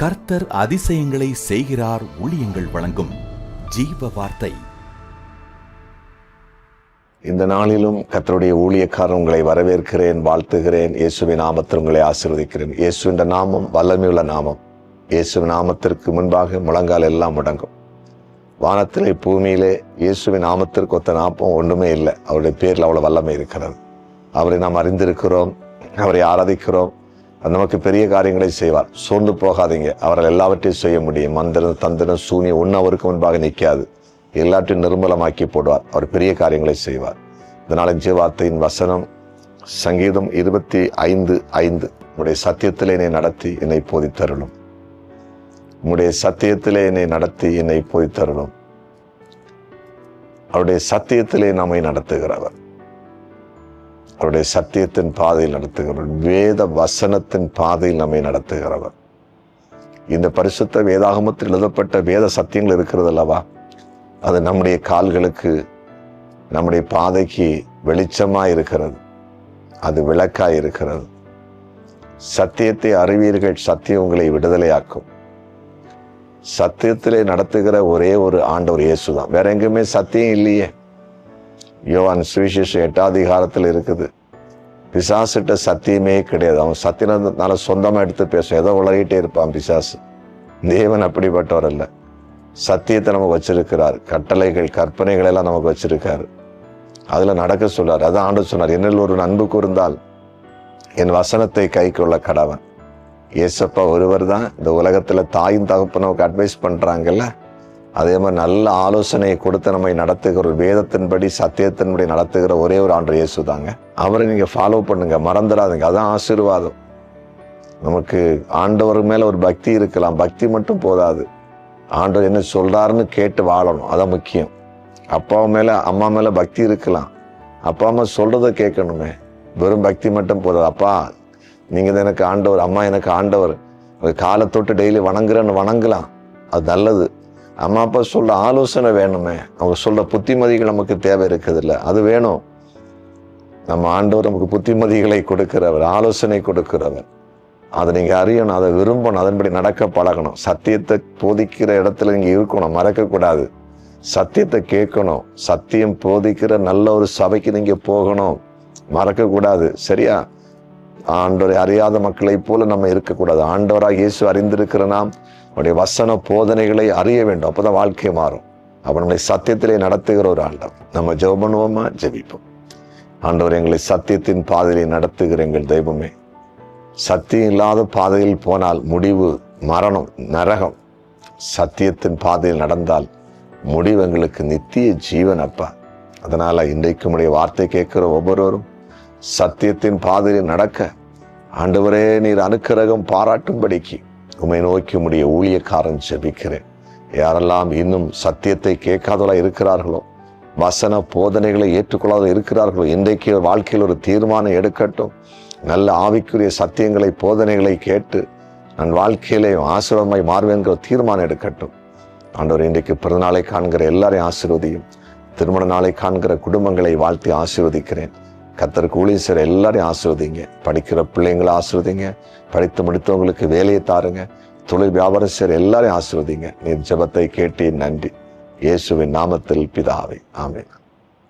கர்த்தர் அதிசயங்களை செய்கிறார். ஊழியங்கள் வழங்கும் ஜீவ வார்த்தை. இந்த நாளிலும் கர்த்தருடைய ஊழியக்காரர் உங்களை வரவேற்கிறேன், வாழ்த்துகிறேன். இயேசுவின் நாமத்தில் உங்களை ஆசீர்வதிக்கிறேன். இயேசுவின் நாமம் வல்லமையுள்ள நாமம். இயேசுவின் நாமத்திற்கு முன்பாக முழங்கால் எல்லாம் முடங்கும். வானத்திலே பூமியிலே இயேசுவின் நாமத்திற்கு ஒத்த நாமம் ஒன்றுமே இல்லை. அவருடைய பேரில் அவ்வளவு வல்லமை இருக்கிறது. அவரை நாம் அறிந்திருக்கிறோம், அவரை ஆராதிக்கிறோம். நமக்கு பெரிய காரியங்களை செய்வார். சோர்ந்து போகாதீங்க. அவரால் எல்லாவற்றையும் செய்ய முடியும். மந்திரம், தந்திரம், சூனியம் ஒன்று அவருக்கு முன்பாக நிற்காது. எல்லாற்றையும் நிர்மலமாக்கி போடுவார். அவர் பெரிய காரியங்களை செய்வார். இதனால ஜீவார்த்தையின் வசனம் சங்கீதம் 25:5. உம்முடைய சத்தியத்திலே என்னை நடத்தி என்னை போதித்தருளும். உம்முடைய சத்தியத்திலே என்னை நடத்தி என்னை போதித்தருளும். அவருடைய சத்தியத்திலே நம்மை நடத்துகிறவர். அவருடைய சத்தியத்தின் பாதையில் நடத்துகிறவர். வேத வசனத்தின் பாதையில் நம்மை நடத்துகிறவர். இந்த பரிசுத்த வேதாகமத்தில் எழுதப்பட்ட வேத சத்தியங்கள் இருக்கிறது அல்லவா, அது நம்முடைய கால்களுக்கு, நம்முடைய பாதைக்கு வெளிச்சமாய் இருக்கிறது. அது விளக்காய் இருக்கிறது. சத்தியத்தை அறிவீர்கள், சத்தியம் உங்களை விடுதலையாக்கும். சத்தியத்திலே நடத்துகிற ஒரே ஒரு ஆண்டவர் இயேசுதான். வேற எங்குமே சத்தியம் இல்லையே. யோவான் சுவிசேஷம் 8ஆம் அதிகாரத்தில் இருக்குது. பிசாசிட்ட சத்தியமே கிடையாது. அவன் சத்தியனால சொந்தமா எடுத்து பேசும். ஏதோ உளறிட்டே இருப்பான் பிசாசு. தேவன் அப்படிப்பட்டவர் அல்ல. சத்தியத்தை நமக்கு வச்சிருக்கிறார். கட்டளைகள், கற்பனைகள் எல்லாம் நமக்கு வச்சிருக்காரு. அதுல நடக்க சொல்றாரு. அதான் ஆண்டவர் சொன்னார், என்னில் ஒரு அன்பு கூர்ந்தால் என் வசனத்தை கை கொள்ள கடவன். ஏசப்பா ஒருவர் தான் இந்த உலகத்துல தாயும் தகப்ப நமக்கு அட்வைஸ் பண்றாங்கல்ல, அதே மாதிரி நல்ல ஆலோசனையை கொடுத்து நம்மை நடத்துகிற ஒரு வேதத்தின்படி, சத்தியத்தின்படி நடத்துகிற ஒரே ஒரு ஆண்டவர் இயேசு தாங்க. அவரை நீங்க ஃபாலோ பண்ணுங்க, மறந்துடாதீங்க. அதான் ஆசீர்வாதம். நமக்கு ஆண்டவர் மேல ஒரு பக்தி இருக்கலாம். பக்தி மட்டும் போதாது. ஆண்டவர் என்ன சொல்றாருன்னு கேட்டு வாழணும். அதான் முக்கியம். அப்பா மேல, அம்மா மேல பக்தி இருக்கலாம். அப்பா அம்மா சொல்றதை கேட்கணுமே. வெறும் பக்தி மட்டும் போதாது. அப்பா நீங்க தான் எனக்கு ஆண்டவர், அம்மா எனக்கு ஆண்டவர், காலை தொட்டு டெய்லி வணங்குறேன்னு வணங்கலாம். அது நல்லது. அம்மா அப்பா சொல்ற ஆலோசனை வேணுமே. அவங்க சொல்ற புத்திமதிகள் நமக்கு தேவை இருக்குது இல்லை, அது வேணும். நம்ம ஆண்டவர் நமக்கு புத்திமதிகளை கொடுக்கிறவர், ஆலோசனை கொடுக்கிறவர். அதை நீங்க அறியணும், அதை விரும்பணும், அதன்படி நடக்க பழகணும். சத்தியத்தை போதிக்கிற இடத்துல நீங்க இருக்கணும், மறக்கக்கூடாது. சத்தியத்தை கேட்கணும். சத்தியம் போதிக்கிற நல்ல ஒரு சபைக்கு நீங்க போகணும், மறக்கக்கூடாது. சரியா? ஆண்டவரை அறியாத மக்களை போல நம்ம இருக்கக்கூடாது. ஆண்டவராக இயேசு அறிந்திருக்கிற நாம் அவருடைய வசன போதனைகளை அறிய வேண்டும். அப்பதான் வாழ்க்கை மாறும். அப்ப நம்மளை சத்தியத்திலே நடத்துகிற ஒரு ஆண்டவர். நம்ம ஜெபம் பண்ணுவோமா? ஜெபிப்போம். ஆண்டவர், எங்களை சத்தியத்தின் பாதையிலே நடத்துகிற எங்கள் தெய்வமே, சத்தியம் இல்லாத பாதையில் போனால் முடிவு மரணம், நரகம். சத்தியத்தின் பாதையில் நடந்தால் முடிவு எங்களுக்கு நித்திய ஜீவன். அப்பா, அதனால இன்றைக்கு உடைய வார்த்தை கேட்கிற ஒவ்வொருவரும் சத்தியத்தின் பாதையில் நடக்க ஆண்டவரே நீர் அனுக்கிரகம் பாராட்டும்படிக்கு உம்மை நோக்கி உம்முடைய ஊழியக்காரன் ஜெபிக்கிறேன். யாரெல்லாம் இன்னும் சத்தியத்தை கேட்காதவளா இருக்கிறார்களோ, வசன போதனைகளை ஏற்றுக்கொள்ளாத இருக்கிறார்களோ, இன்றைக்கு வாழ்க்கையில் ஒரு தீர்மானம் எடுக்கட்டும். நல்ல ஆவிக்குரிய சத்தியங்களை, போதனைகளை கேட்டு நான் வாழ்க்கையிலே ஆசீர்வாதமாய் மாறுவேங்கிற தீர்மானம் எடுக்கட்டும். ஆண்டவர், இன்றைக்கு பிறந்தநாளை காண்கிற எல்லாரையும் ஆசீர்வதியும். திருமண நாளை காண்கிற குடும்பங்களை வாழ்த்தி ஆசீர்வதிக்கிறேன். கர்த்தருக்கு ஊழியம் செய்கிற எல்லாரையும் ஆசீர்வதிங்க. படிக்கிற பிள்ளைங்களை ஆசீர்வதிங்க. படித்து முடித்தவங்களுக்கு வேலையை தாருங்க. தொழில் வியாபாரம் செய்கிற எல்லாரையும் ஆசீர்வதிங்க. நீர் ஜெபத்தை கேட்டு நன்றி. இயேசுவின் நாமத்தில் பிதாவே, ஆமென்.